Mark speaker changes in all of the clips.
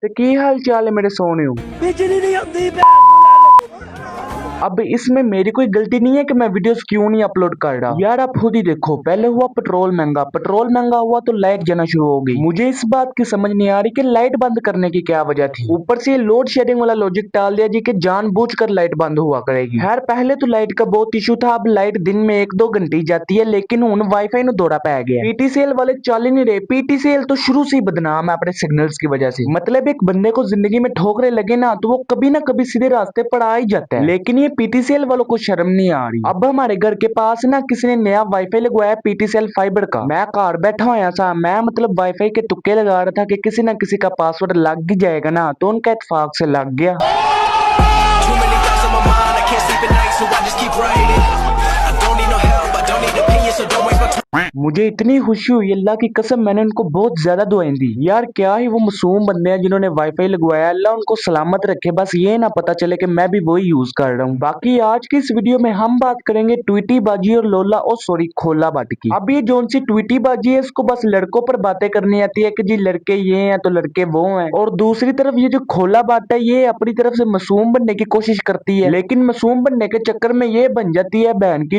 Speaker 1: ਤੇ ਕੀ ਹਾਲ ਚਾਲ है मेरे सोने।
Speaker 2: बिजली नहीं आती।
Speaker 1: अब इसमें मेरी कोई गलती नहीं है कि मैं वीडियोस क्यों नहीं अपलोड कर रहा। यार आप खुद ही देखो, पहले हुआ पेट्रोल महंगा हुआ तो लाइट जाना शुरू हो गई। मुझे इस बात की समझ नहीं आ रही कि लाइट बंद करने की क्या वजह थी। ऊपर से लोड शेडिंग वाला लॉजिक डाल दिया जी कि जानबूझकर लाइट बंद हुआ करेगी। खैर पहले तो लाइट का बहुत इशू था, अब लाइट दिन में 1-2 घंटे ही जाती है, लेकिन हूं वाईफाई नु दौरा पै गया। पीटीसीएल वाले चल ही नहीं रहे। पीटीसीएल तो शुरू से ही बदनाम है अपने सिग्नल्स की वजह से। मतलब एक बंदे को जिंदगी में ठोकरे लगे ना तो वो कभी ना कभी सीधे रास्ते पर आ ही जाता है, लेकिन ये पीटीसीएल वालों को शर्म नहीं आ रही। अब हमारे घर के पास ना किसी ने नया वाईफाई लगवाया पीटीसीएल फाइबर का। मैं घर बैठा हुआ था, मैं मतलब वाईफाई के तुक्के लगा रहा था कि किसी ना किसी का पासवर्ड लग ही जाएगा ना, तो उनका इत्तेफाक से लग गया। मुझे इतनी खुशी हुई अल्लाह की कसम, मैंने उनको बहुत ज्यादा दुआएं दी। यार क्या ही वो मासूम बंदे हैं जिन्होंने वाईफाई लगवाया। अल्लाह उनको सलामत रखे, बस ये ना पता चले कि मैं भी वही यूज कर रहा हूँ। बाकी आज की इस वीडियो में हम बात करेंगे ट्वीटी बाजी और लोला और सॉरी खोला बाट की। अब ये जोन सी ट्वीटी बाजी है इसको बस लड़कों पर बातें करनी आती है कि जी लड़के ये हैं तो लड़के वो हैं, और दूसरी तरफ ये जो खोला बाट है ये अपनी तरफ से मासूम बनने की कोशिश करती है, लेकिन मासूम बनने के चक्कर में ये बन जाती है बहन की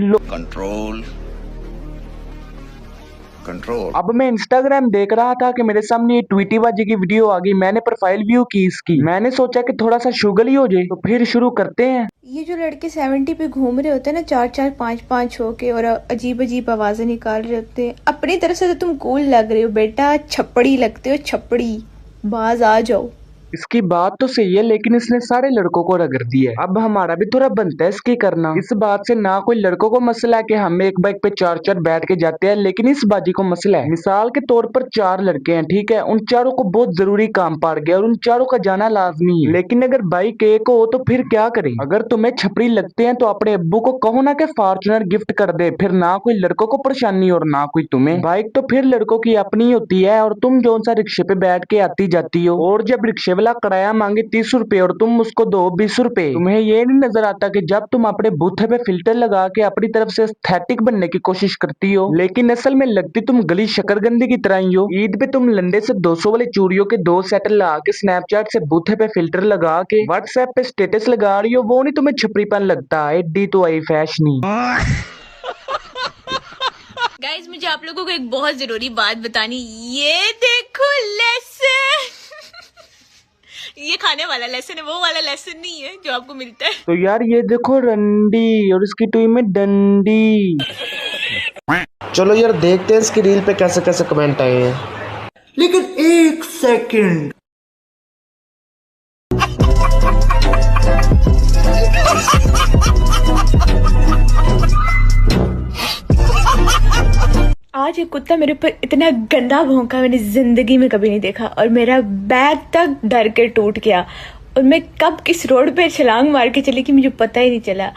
Speaker 3: कंट्रोल।
Speaker 1: अब मैं इंस्टाग्राम देख रहा था कि मेरे सामने ये ट्वीटी बाजी की वीडियो आ गई। मैंने प्रोफाइल व्यू की इसकी, मैंने सोचा कि थोड़ा सा शुगल ही हो जाए, तो फिर शुरू करते हैं।
Speaker 4: ये जो लड़के 70 पे घूम रहे होते हैं ना 4-4 5-5 होके और अजीब अजीब आवाजें निकाल रहे होते हैं, अपनी तरफ से तो तुम कूल लग रहे हो बेटा, छपड़ी लगते हो छपड़ी, बाज आ जाओ।
Speaker 1: इसकी बात तो सही है, लेकिन इसने सारे लड़कों को रगड़ दिया है। अब हमारा भी थोड़ा बनता है इसकी करना। इस बात से ना कोई लड़कों को मसला है कि हम एक बाइक पे 4-4 बैठ के जाते हैं, लेकिन इस बाजी को मसला है। मिसाल के तौर पर 4 लड़के हैं, ठीक है, उन चारों को बहुत जरूरी काम पड़ गया और उन चारों का जाना लाजमी है, लेकिन अगर बाइक एक हो तो फिर क्या करें। अगर तुम्हें छपरी लगते हैं तो अपने अब्बू को कहो ना कि फॉर्च्यूनर गिफ्ट कर दे, फिर ना कोई लड़कों को परेशानी और ना कोई तुम्हें। बाइक तो फिर लड़कों की अपनी होती है, और तुम जो सा रिक्शे पे बैठ के आती जाती हो, और जब रिक्शे वाला किराया मांगे 30 रुपए और तुम उसको दो 20 रुपए, तुम्हें ये नहीं नजर आता कि जब तुम अपने बूथे पे फिल्टर लगा के अपनी तरफ से एस्थेटिक बनने की कोशिश करती हो, लेकिन असल में लगती तुम गली शकरगंदी की तरह ही हो। ईद पे तुम लंडे से 200 वाले चूड़ियों के 2 सेट ला के स्नैपचैट से बूथे पे फिल्टर लगा के व्हाट्सएप पे स्टेटस लगा रही हो, वो नहीं तुम्हें छपरीपन लगता। एडी तो आई फैशनी।
Speaker 5: गाइज मुझे आप लोगों को एक बहुत जरूरी बात बतानी, ये देखो लेसन ये खाने वाला लेसन है, वो वाला लेसन नहीं है जो आपको मिलता है।
Speaker 1: तो यार ये देखो रंडी और इसकी टुई में डंडी।
Speaker 2: चलो यार देखते हैं इसकी रील पे कैसे कैसे कमेंट आए हैं।
Speaker 6: लेकिन एक सेकंड,
Speaker 4: आज एक कुत्ता मेरे ऊपर इतना गंदा भौंका मैंने जिंदगी में कभी नहीं देखा, और मेरा बैग तक डर के टूट गया, और मैं कब किस रोड पे छलांग मार के चली कि मुझे पता ही नहीं चला।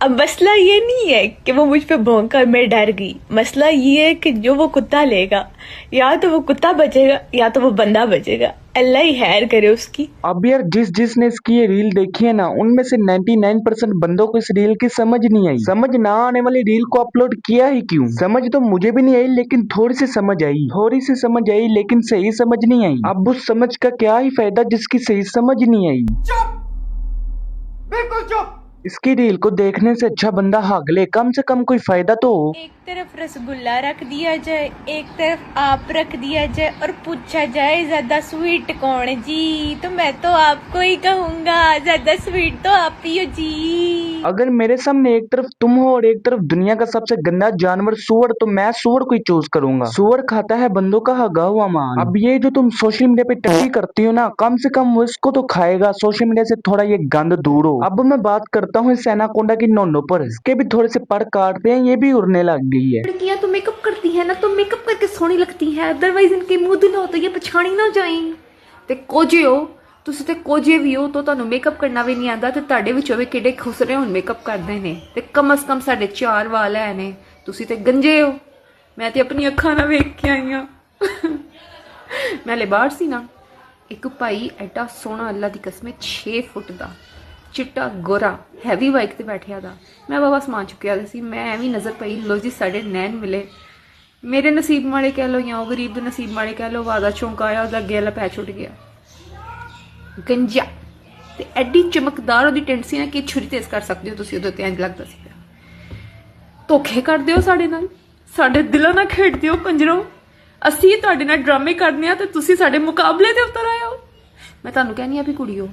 Speaker 4: अब मसला ये नहीं है कि वो मुझ पे भौंका और मैं डर गई, मसला ये है कि जो वो कुत्ता लेगा, या तो वो कुत्ता बचेगा या तो वो बंदा बचेगा, अल्लाह ही खैर करे उसकी।
Speaker 1: अब यार जिसने इसकी ये रील देखी है ना, उनमें से 99% बंदों को इस रील की समझ नहीं आई। समझ ना आने वाली रील को अपलोड किया ही क्यों? समझ तो मुझे भी नहीं आई, लेकिन थोड़ी सी समझ आई, लेकिन सही समझ नहीं आई। अब उस समझ का क्या ही फायदा जिसकी सही समझ नहीं आई।
Speaker 6: चुप, बिल्कुल चुप।
Speaker 1: इसकी रील को देखने से अच्छा बंदा भाग ले, कम से कम कोई फायदा तो हो।
Speaker 4: एक तरफ रसगुल्ला रख दिया जाए, एक तरफ आप रख दिया जाए, और पूछा जाए ज्यादा स्वीट कौन जी, तो मैं तो आपको ही कहूँगा, ज्यादा स्वीट तो आप ही हो जी।
Speaker 1: अगर मेरे सामने एक तरफ तुम हो और एक तरफ दुनिया का सबसे गंदा जानवर सूअर, तो मैं सूअर को ही चूज करूंगा। सूअर खाता है बंदों का हगा हुआ माल। अब ये जो तुम सोशल मीडिया पे टट्टी करती हो ना, कम से कम वो इसको तो खाएगा। सोशल मीडिया से थोड़ा ये गंद दूर हो। अब मैं बात करता हूँ इस एनाकोंडा की नोनो पर। इसके भी थोड़े से पर काटते हैं, ये भी उड़ने लग गई है।
Speaker 7: लड़कियां तो मेकअप करती है ना, तो मेकअप करके सोहनी लगती है, अदरवाइज इनके मुंह धुलो तो ये पछाणी ना जाए। ते कोजे हो ਤੁਸੀਂ ਤੇ ਕੋਜੇ ਵੀ ਹੋ, ਤਾਂ ਤੁਹਾਨੂੰ ਮੇਕਅਪ ਕਰਨਾ ਵੀ ਨਹੀਂ ਆਉਂਦਾ, ਤੇ ਤੁਹਾਡੇ ਵਿੱਚੋਂ ਵੀ ਕਿਹੜੇ ਖੁਸਰੇ ਹੁਣ ਮੇਕਅਪ ਕਰਦੇ ਨੇ, ਤੇ ਕਮ ਸ ਕਮ ਸਾਡੇ 4 ਵਾਲ ਹੈ ਨੇ, ਤੁਸੀਂ ਤੇ ਗੰਜੇ ਹੋ। ਮੈਂ ਤੇ ਆਪਣੀ ਅੱਖਾਂ ਨਾਲ ਵੇਖ ਕੇ ਆਈ ਹਾਂ। ਮੈਂ ਲੈ ਬਾਹਰ ਸੀ ਨਾ, ਇੱਕ ਭਾਈ ਐਡਾ ਸੋਹਣਾ ਅੱਲਾ ਦੀ ਕਸਮ 6 ਫੁੱਟ ਦਾ ਚਿੱਟਾ ਗੋਰਾ हैवी बाइक ਤੇ ਬੈਠਿਆ ਦਾ, ਮੈਂ ਬਾਬਾ ਸਮਾਨ ਚੁੱਕਿਆ ਸੀ, ਮੈਂ ਐਵੇਂ ਨਜ਼ਰ ਪਈ, ਲੋ ਜੀ ਸਾਡੇ ਨੈਣ ਮਿਲੇ। ਮੇਰੇ ਨਸੀਬ ਮਾੜੇ ਕਹਿ ਲਓ ਜਾਂ ਉਹ ਗਰੀਬ ਦੇ ਨਸੀਬ ਮਾੜੇ ਕਹਿ ਲਓ, ਵਾਦਾ ਚੌਂਕ ਆਇਆ, ਉਹਦਾ ਅੱਗੇ ਵਾਲਾ ਪੈ ਛੁੱਟ ਗਿਆ। ਗੰਜਾ ਤੇ ਐਡੀ ਚਮਕਦਾਰ ਉਹਦੀ ਟਿੰਟ ਸੀ ਨਾ ਕਿ ਛੁਰੀ ਤੇਜ਼ ਕਰ ਸਕਦੇ ਹੋ ਤੁਸੀਂ ਉਹਦੇ ਤੇ ਇੰਜ ਲੱਗਦਾ ਸੀ ਧੋਖੇ ਕਰਦੇ ਹੋ ਸਾਡੇ ਨਾਲ ਸਾਡੇ ਦਿਲਾਂ ਨਾਲ ਖੇਡਦੇ ਹੋ ਕੰਜਰੋ ਅਸੀਂ ਤੁਹਾਡੇ ਨਾਲ ਡਰਾਮੇ ਕਰਨੇ ਆ ਤੇ ਤੁਸੀਂ ਸਾਡੇ ਮੁਕਾਬਲੇ ਤੇ ਉਤਰ ਆਏ ਹੋ ਮੈਂ ਤੁਹਾਨੂੰ ਕਹਿੰਦੀ ਆ ਵੀ ਕੁੜੀਓ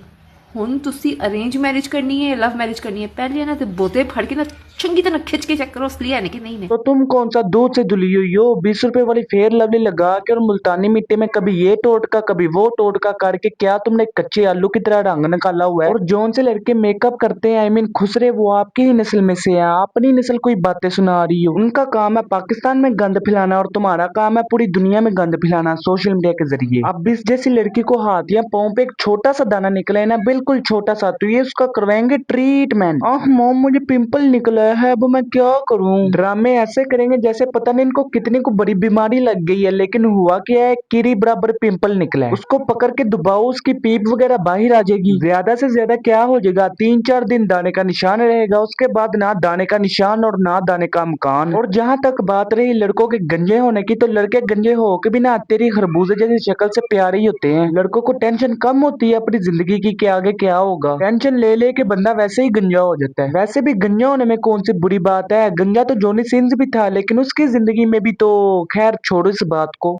Speaker 7: ਹੁਣ ਤੁਸੀਂ ਅਰੇਂਜ ਮੈਰਿਜ करनी है लव मैरिज करनी है पहले ना तो बोते फड़ के ना चंगी तरह खिंच के चेक करो असली है कि नहीं
Speaker 1: तो तुम कौन सा दूध से धुली हुई हो 20 रुपए वाली फेयर लवली लगा के और मुल्तानी मिट्टी में कभी ये टोटका कभी वो टोटका करके क्या तुमने कच्चे आलू की तरह रंग निकाला हुआ है। और जौन से लड़के मेकअप करते हैं आई मीन खुसरे वो आपकी ही नस्ल में से है अपनी नस्ल कोई बातें सुना रही हो। उनका काम है पाकिस्तान में गंद फैलाना और तुम्हारा काम है पूरी दुनिया में गंद फैलाना सोशल मीडिया के जरिए। अब इस जैसी लड़की को हाथ या पाँव पे एक छोटा सा दाना निकले ना बिल्कुल छोटा सा तो ये उसका करवाएंगे ट्रीटमेंट। आह मॉम मुझे पिंपल निकला है अब मैं क्या करूं। ड्रामे ऐसे करेंगे जैसे पता नहीं इनको कितनी को बड़ी बीमारी लग गई है लेकिन हुआ क्या है कीरी बराबर पिंपल निकला है उसको पकड़ के दबाओ उसकी पीप वगैरह बाहर आ जाएगी। ज्यादा से ज्यादा क्या हो जाएगा 3-4 दिन दाने का निशान रहेगा उसके बाद ना दाने का निशान और ना दाने का मकान। और जहाँ तक बात रही लड़कों के गंजे होने की तो लड़के गंजे हो के भी ना तेरी खरबूजे जैसी शक्ल से प्यारे ही होते हैं। लड़कों को टेंशन कम होती है अपनी जिंदगी की कि आगे क्या होगा टेंशन ले ले के बंदा वैसे ही गंजा हो जाता है। वैसे भी गंजा होने में कौन सी बुरी बात है गंजा तो जॉनी सिंस भी था लेकिन उसकी जिंदगी में भी तो खैर छोड़ो इस बात को।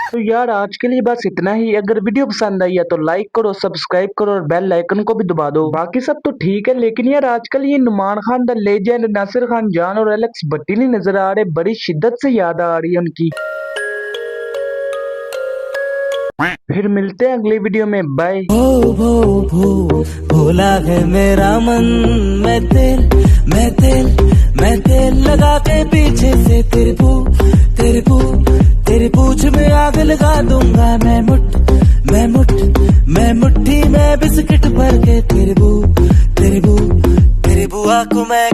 Speaker 1: तो यार आज के लिए बस इतना ही। अगर वीडियो पसंद आई है तो लाइक करो सब्सक्राइब करो और बेल आइकन को भी दबा दो। बाकी सब तो ठीक है लेकिन यार आजकल ये नुमान खान द लेजेंड नासिर खान जान और एलेक्स भट्टी नहीं नजर आ रहे बड़ी शिद्दत से याद आ रही है उनकी। फिर मिलते हैं अगली वीडियो में बाय।
Speaker 3: भो भो भो भोला है मेरा मन मैं तेल लगा के पीछे से तेरी पूछ में आग लगा दूंगा मैं मुट्ठी में बिस्किट भर के तेरी बुआ को मैं